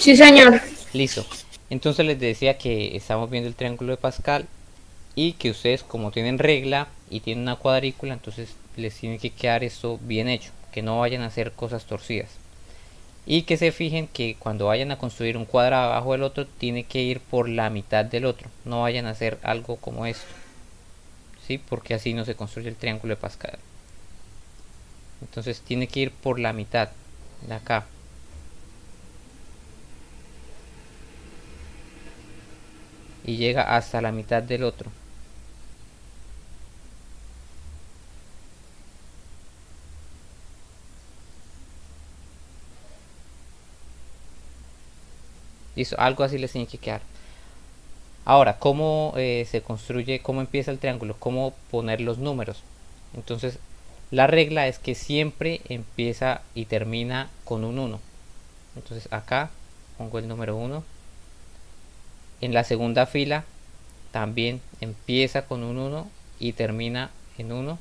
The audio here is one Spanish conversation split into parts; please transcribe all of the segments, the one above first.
Sí, señor. Listo. Entonces les decía que estamos viendo el triángulo de Pascal y que ustedes como tienen regla y tienen una cuadrícula, entonces les tiene que quedar esto bien hecho, que no vayan a hacer cosas torcidas. Y que se fijen que cuando vayan a construir un cuadrado abajo del otro, tiene que ir por la mitad del otro. No vayan a hacer algo como esto, ¿sí? Porque así no se construye el triángulo de Pascal. Entonces tiene que ir por la mitad de acá. Y llega hasta la mitad del otro. Listo, algo así les tiene que quedar. Ahora, ¿cómo se construye, cómo empieza el triángulo? ¿Cómo poner los números? Entonces, la regla es que siempre empieza y termina con un 1. Entonces, acá pongo el número 1. En la segunda fila también empieza con un 1 y termina en 1.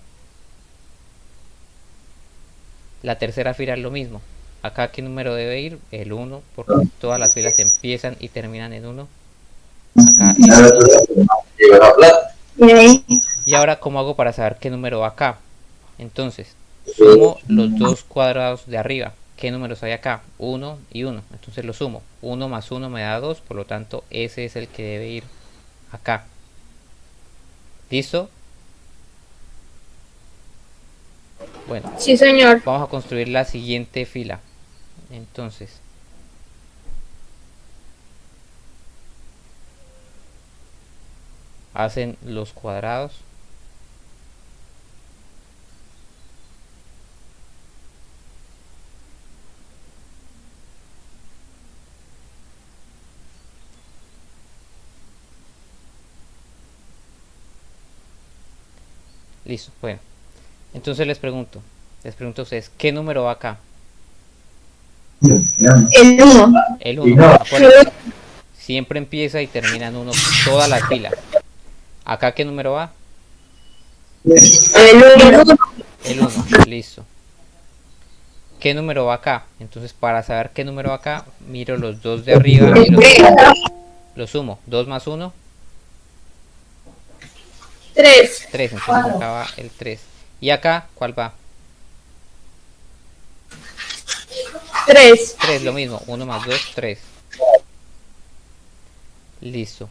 La tercera fila es lo mismo. Acá, ¿qué número debe ir? El 1, porque todas las filas empiezan y terminan en 1. Acá el 1. Y ahí. Y ahora, ¿cómo hago para saber qué número va acá? Entonces, sumo los dos cuadrados de arriba. ¿Qué números hay acá? 1 y 1. Entonces lo sumo. 1 más 1 me da 2, por lo tanto ese es el que debe ir acá. ¿Listo? Bueno, Sí, señor. vamos a construir la siguiente fila. Entonces, hacen los cuadrados. Listo, bueno. Entonces les pregunto a ustedes, ¿qué número va acá? El uno. El 1. Acuérdense, siempre empieza y termina en 1 todas las filas. ¿Acá qué número va? El uno. El 1. Listo. ¿Qué número va acá? Entonces, para saber qué número va acá, miro los dos de arriba y El los sumo. tres. Los sumo. 2 más 1, Tres. 3. Entonces acá va el 3. ¿Y acá cuál va? Tres. 3, lo mismo. 1 más 2, 3. Listo.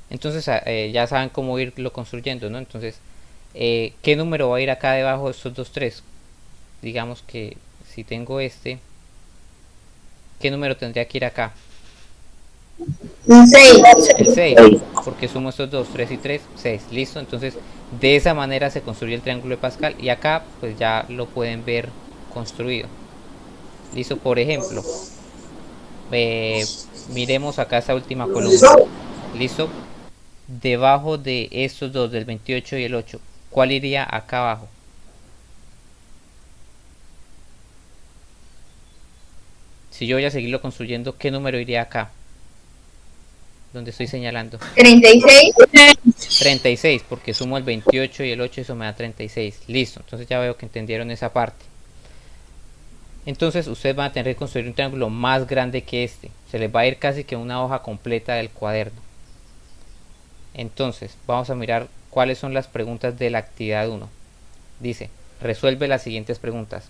Entonces ya saben cómo irlo construyendo, ¿no? Entonces, ¿qué número va a ir acá debajo de estos dos 3? Digamos que si tengo este, ¿qué número tendría que ir acá? Un seis. El 6, porque sumo estos dos, 3 y 3, 6. Listo. Entonces, de esa manera se construye el triángulo de Pascal y acá pues ya lo pueden ver construido. Listo. Por ejemplo, miremos acá esta última columna. Listo. Debajo de estos dos, del 28 y el 8, ¿cuál iría acá abajo? Si yo voy a seguirlo construyendo, ¿qué número iría acá? Donde estoy señalando. 36. 36, porque sumo el 28 y el 8, eso me da 36. Listo, entonces ya veo que entendieron esa parte. Entonces ustedes van a tener que construir un triángulo más grande que este. Se les va a ir casi que una hoja completa del cuaderno. Entonces, vamos a mirar cuáles son las preguntas de la actividad 1. Dice, resuelve las siguientes preguntas.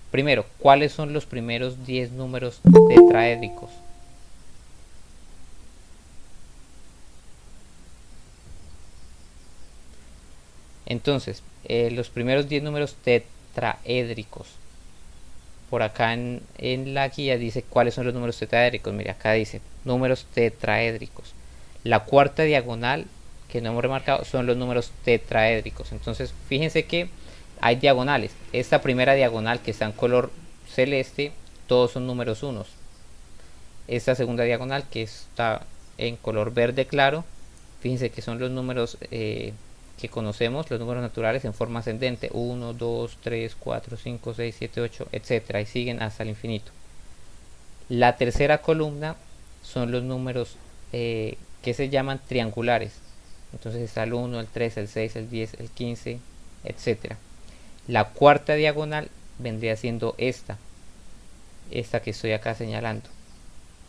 Primero, ¿cuáles son los primeros 10 números tetraédricos? Entonces, los primeros 10 números tetraédricos. Por acá en la guía dice cuáles son los números tetraédricos. Mira, acá dice números tetraédricos. La cuarta diagonal que no hemos remarcado son los números tetraédricos. Entonces, fíjense que hay diagonales. Esta primera diagonal que está en color celeste, todos son números unos. Esta segunda diagonal que está en color verde claro, fíjense que son los números que conocemos, los números naturales en forma ascendente, 1, 2, 3, 4, 5, 6, 7, 8, etcétera, y siguen hasta el infinito. La tercera columna son los números que se llaman triangulares. Entonces está el 1, el 3, el 6, el 10, el 15, etcétera. La cuarta diagonal vendría siendo esta que estoy acá señalando.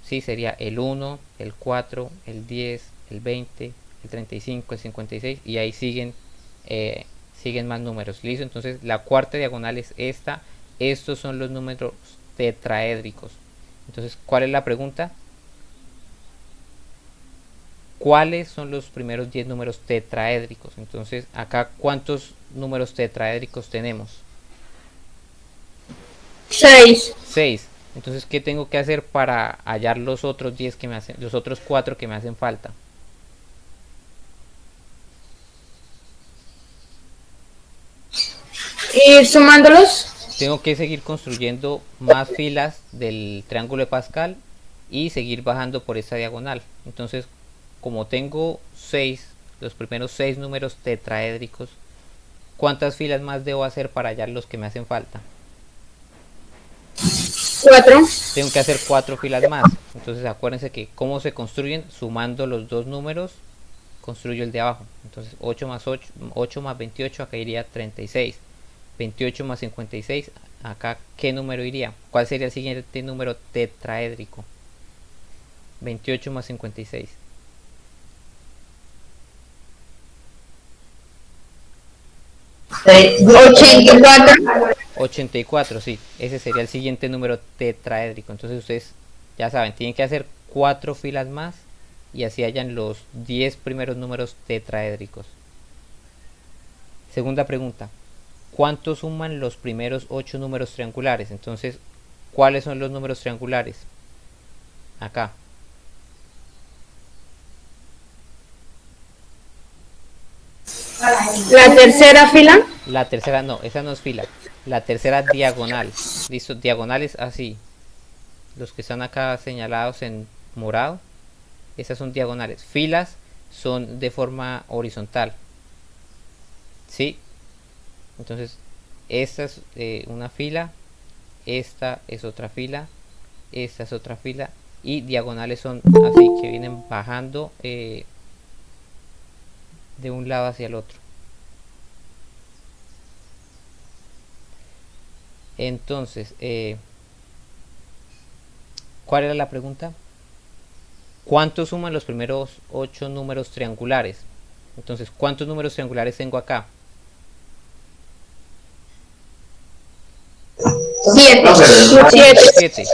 Sí, sería el 1, el 4, el 10, el 20, el 35, el 56 y ahí siguen más números. ¿Listo? Entonces la cuarta diagonal es esta. Estos son los números tetraédricos. Entonces, ¿cuál es la pregunta? ¿Cuáles son los primeros 10 números tetraédricos? Entonces, acá, ¿cuántos números tetraédricos tenemos? 6. 6. Entonces, ¿qué tengo que hacer para hallar los otros 10 que me hacen, los otros 4 que me hacen falta? Ir sumándolos. Tengo que seguir construyendo más filas del triángulo de Pascal y seguir bajando por esta diagonal. Entonces, como tengo 6, los primeros 6 números tetraédricos, ¿cuántas filas más debo hacer para hallar los que me hacen falta? 4. Tengo que hacer 4 filas más. Entonces acuérdense que cómo se construyen, sumando los dos números construyo el de abajo. Entonces 8 más 8, 8 más 28, acá iría 36. 28 más 56, acá ¿qué número iría? ¿Cuál sería el siguiente número tetraédrico? 28 más 56. 84. 84, sí, ese sería el siguiente número tetraédrico. Entonces ustedes ya saben, tienen que hacer 4 filas más y así hallan los 10 primeros números tetraédricos. Segunda pregunta, ¿cuánto suman los primeros 8 números triangulares? Entonces, ¿cuáles son los números triangulares? Acá. La tercera fila. La tercera no, esa no es fila. La tercera diagonal. Listo, diagonales así. Los que están acá señalados en morado, esas son diagonales. Filas son de forma horizontal. ¿Sí? Entonces, esta es una fila, esta es otra fila, esta es otra fila y diagonales son así, que vienen bajando de un lado hacia el otro. Entonces, ¿cuál era la pregunta? ¿Cuánto suman los primeros 8 números triangulares? Entonces, ¿cuántos números triangulares tengo acá? 7. 7.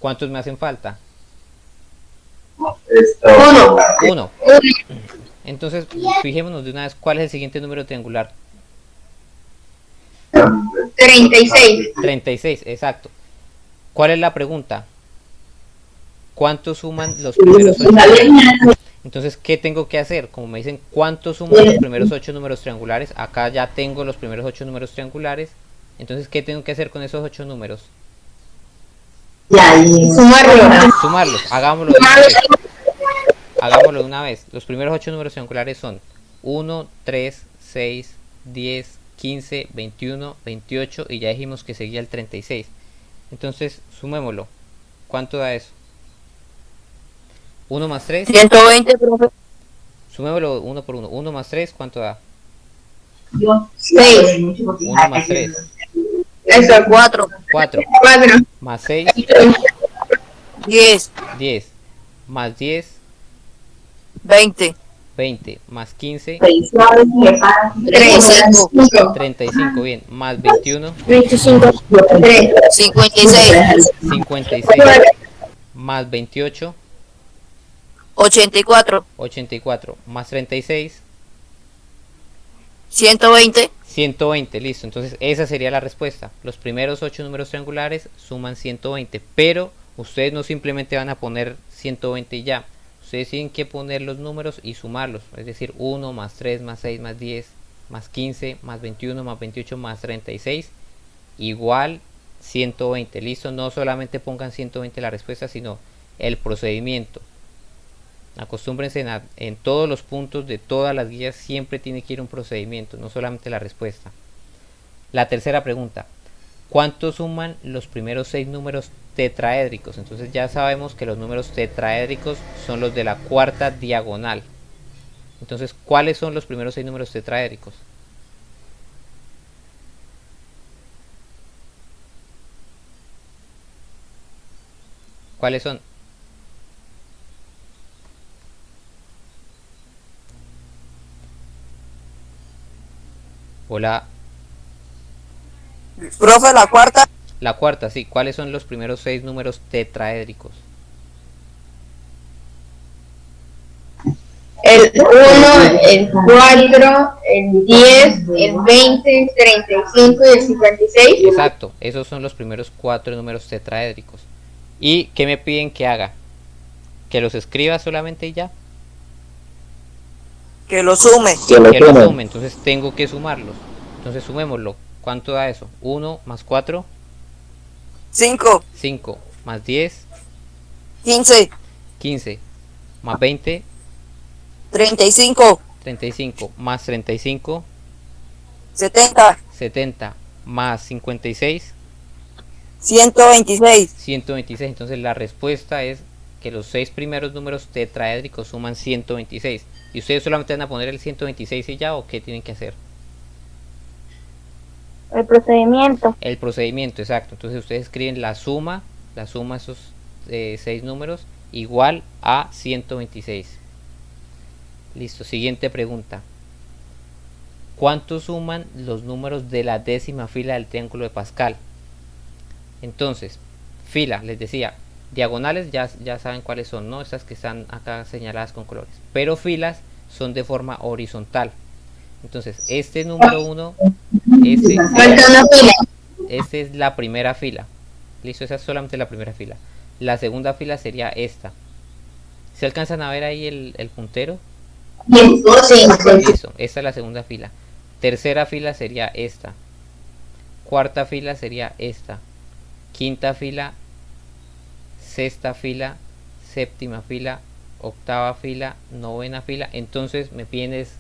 ¿Cuántos me hacen falta? 1. 1. Entonces, fijémonos de una vez cuál es el siguiente número triangular. 36. 36, exacto. ¿Cuál es la pregunta? ¿Cuántos suman los primeros 8 números? Entonces, ¿qué tengo que hacer? Como me dicen, ¿cuántos suman los primeros 8 números triangulares? Acá ya tengo los primeros 8 números triangulares. Entonces, ¿qué tengo que hacer con esos 8 números? Sumarlos. Sumarlos. Hagámoslo de una vez. Hagámoslo de una vez. Los primeros 8 números triangulares son 1, 3, 6, 10, 15, 21, 28 y ya dijimos que seguía el 36. Entonces, sumémoslo. ¿Cuánto da eso? 1 más 3. 120, profe. Sumémoslo uno por uno. 1 más 3, ¿cuánto da? 6. 1 más 3. Eso. 4, 4. 4. Más 6, 10, 10. Más 10, 20, 20. Más 15, 35, 35. Bien. Más 21, 25. 3. 56, 56. Más 28, 84, 84. Más 36, 120, 120. Listo. Entonces, esa sería la respuesta. Los primeros 8 números triangulares suman 120. Pero ustedes no simplemente van a poner 120 y ya. Ustedes tienen que poner los números y sumarlos. Es decir, 1 más 3 más 6 más 10 más 15 más 21 más 28 más 36 igual 120. Listo. No solamente pongan 120 la respuesta, sino el procedimiento. Acostúmbrense en todos los puntos de todas las guías siempre tiene que ir un procedimiento, no solamente la respuesta. La tercera pregunta, ¿cuánto suman los primeros 6 números tetraédricos? Entonces ya sabemos que los números tetraédricos son los de la cuarta diagonal. Entonces, ¿cuáles son los primeros 6 números tetraédricos? ¿Cuáles son? Hola. Profe, la cuarta. La cuarta, sí. ¿Cuáles son los primeros 6 números tetraédricos? El 1, el 4, el 10, el 20, 35 y el 56. Exacto, esos son los primeros 4 números tetraédricos. ¿Y qué me piden que haga? ¿Que los escriba solamente y ya? Que lo sume. Que los sume, entonces tengo que sumarlos. Entonces sumémoslo. ¿Cuánto da eso? 1 más 4, 5, 5 más 10, 15, 15 más 20, 35, 35 más 35, 70, 70 más 56, 126. 126. Entonces la respuesta es que los 6 primeros números tetraédricos suman 126. ¿Y ustedes solamente van a poner el 126 y ya, o qué tienen que hacer? El procedimiento. El procedimiento, exacto. Entonces ustedes escriben la suma de esos 6 números igual a 126. Listo, siguiente pregunta. ¿Cuánto suman los números de la décima fila del triángulo de Pascal? Entonces, fila, les decía, diagonales ya saben cuáles son, ¿no? Estas que están acá señaladas con colores. Pero filas son de forma horizontal. Entonces, este número 1, Falta una fila. este es la primera fila. Listo, esa es solamente la primera fila. La segunda fila sería esta. ¿Se alcanzan a ver ahí el puntero? Sí, sí. Listo, esta es la segunda fila. Tercera fila sería esta. Cuarta fila sería esta. Quinta fila, sexta fila, séptima fila, octava fila, novena fila. Entonces me pides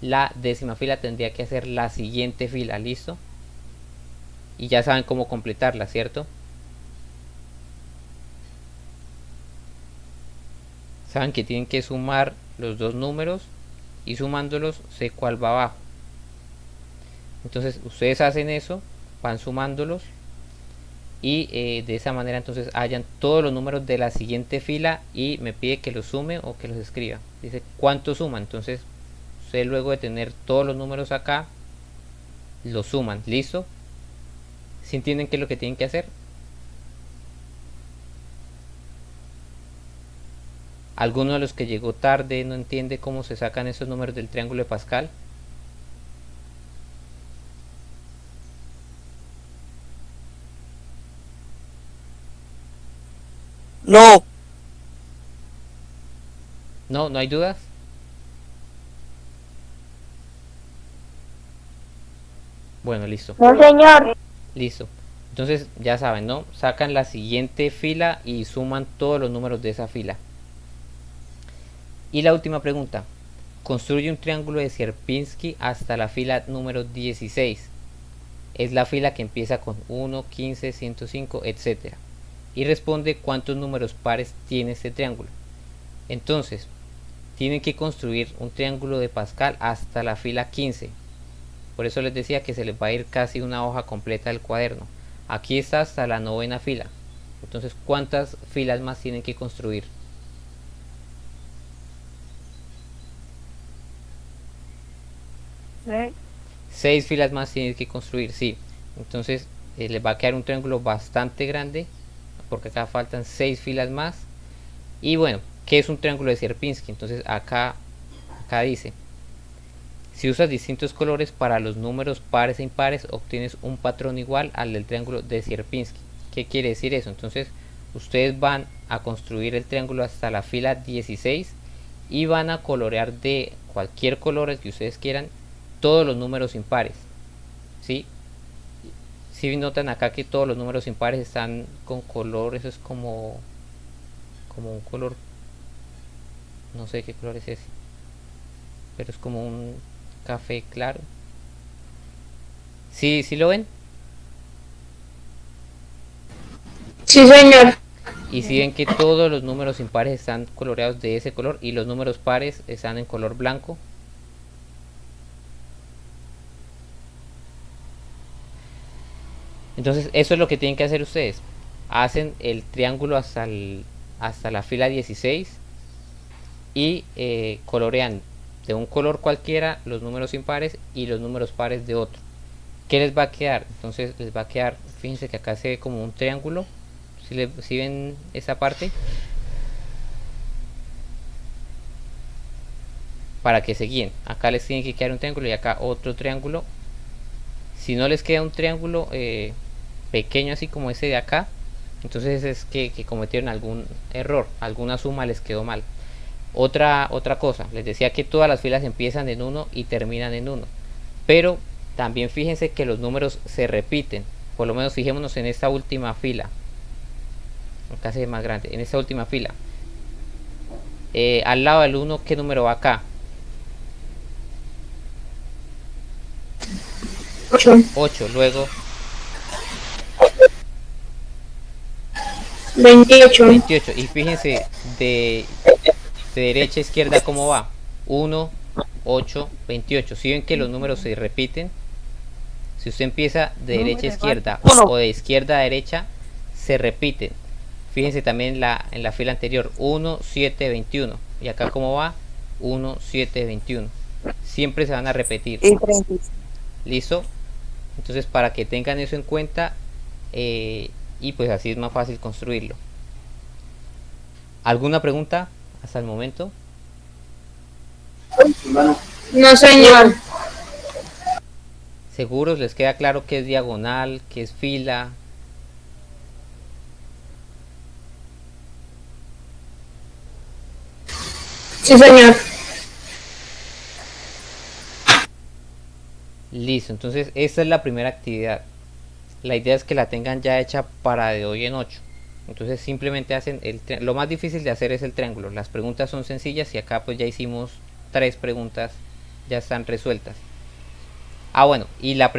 la décima fila, tendría que hacer la siguiente fila, ¿listo? Y ya saben cómo completarla, ¿cierto? Saben que tienen que sumar los dos números y sumándolos sé cuál va abajo. Entonces ustedes hacen eso, van sumándolos y de esa manera entonces hallan todos los números de la siguiente fila y me pide que los sume o que los escriba. Dice cuánto suma, entonces ustedes luego de tener todos los números acá los suman, ¿listo? ¿Sí entienden qué es lo que tienen que hacer? ¿Alguno de los que llegó tarde no entiende cómo se sacan esos números del triángulo de Pascal? No. ¿No? ¿No hay dudas? Bueno, listo. No, señor. Listo. Entonces ya saben, ¿no? Sacan la siguiente fila y suman todos los números de esa fila. Y la última pregunta. Construye un triángulo de Sierpinski hasta la fila número 16. Es la fila que empieza con 1, 15, 105, etc. Y responde cuántos números pares tiene este triángulo. Entonces, tienen que construir un triángulo de Pascal hasta la fila 15. Por eso les decía que se les va a ir casi una hoja completa del cuaderno. Aquí está hasta la novena fila. Entonces, ¿cuántas filas más tienen que construir? Sí. 6 filas más tienen que construir, sí. Entonces, les va a quedar un triángulo bastante grande, porque acá faltan 6 filas más. Y bueno, ¿qué es un triángulo de Sierpinski? Entonces, acá dice: si usas distintos colores para los números pares e impares, obtienes un patrón igual al del triángulo de Sierpinski. ¿Qué quiere decir eso? Entonces, ustedes van a construir el triángulo hasta la fila 16 y van a colorear de cualquier color que ustedes quieran todos los números impares. ¿Sí? Si notan acá que todos los números impares están con color, eso es como un color, no sé qué color es ese, pero es como un café claro. ¿Sí lo ven? Sí, señor. Y si ven que todos los números impares están coloreados de ese color y los números pares están en color blanco. Entonces eso es lo que tienen que hacer ustedes. hacen el triángulo hasta la fila 16 y colorean de un color cualquiera los números impares y los números pares de otro. ¿Qué les va a quedar? Entonces les va a quedar, fíjense que acá se ve como un triángulo. Si ven esa parte, para que se guíen, acá les tiene que quedar un triángulo y acá otro triángulo. Si no les queda un triángulo pequeño así como ese de acá, entonces es que cometieron algún error, alguna suma les quedó mal. Otra cosa, les decía que todas las filas empiezan en 1 y terminan en 1, pero también fíjense que los números se repiten. Por lo menos fijémonos en esta última fila, acá se ve más grande, en esta última fila, al lado del 1, ¿qué número va acá? 8, luego 28. Y fíjense de derecha a izquierda cómo va: 1, 8, 28. Si ven que los números se repiten, si usted empieza de derecha a izquierda o de izquierda a derecha, se repiten. Fíjense también en la fila anterior: 1, 7, 21. Y acá cómo va: 1, 7, 21. Siempre se van a repetir. ¿Listo? Entonces, para que tengan eso en cuenta, y pues así es más fácil construirlo. ¿Alguna pregunta hasta el momento? No, señor. ¿Seguros? ¿Les queda claro qué es diagonal, qué es fila? Sí, señor. Listo, entonces esta es la primera actividad. La idea es que la tengan ya hecha para de hoy en 8. Entonces simplemente hacen lo más difícil de hacer es el triángulo. Las preguntas son sencillas y acá pues ya hicimos 3 preguntas, ya están resueltas. Bueno, y la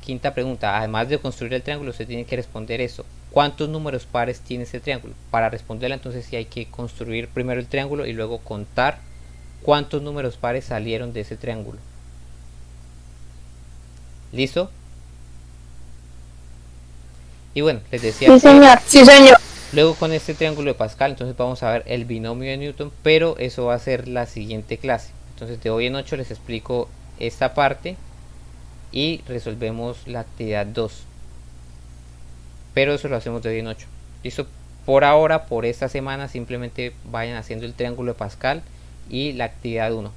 quinta pregunta, además de construir el triángulo, usted tiene que responder eso: ¿cuántos números pares tiene este triángulo? Para responderla, entonces sí hay que construir primero el triángulo y luego contar cuántos números pares salieron de ese triángulo. ¿Listo? Y bueno, les decía Sí, señor. Sí, señor. luego con este triángulo de Pascal, entonces vamos a ver el binomio de Newton, pero eso va a ser la siguiente clase. Entonces de hoy en 8 les explico esta parte y resolvemos la actividad 2, pero eso lo hacemos de hoy en 8. ¿Listo? Por ahora, por esta semana, simplemente vayan haciendo el triángulo de Pascal y la actividad 1.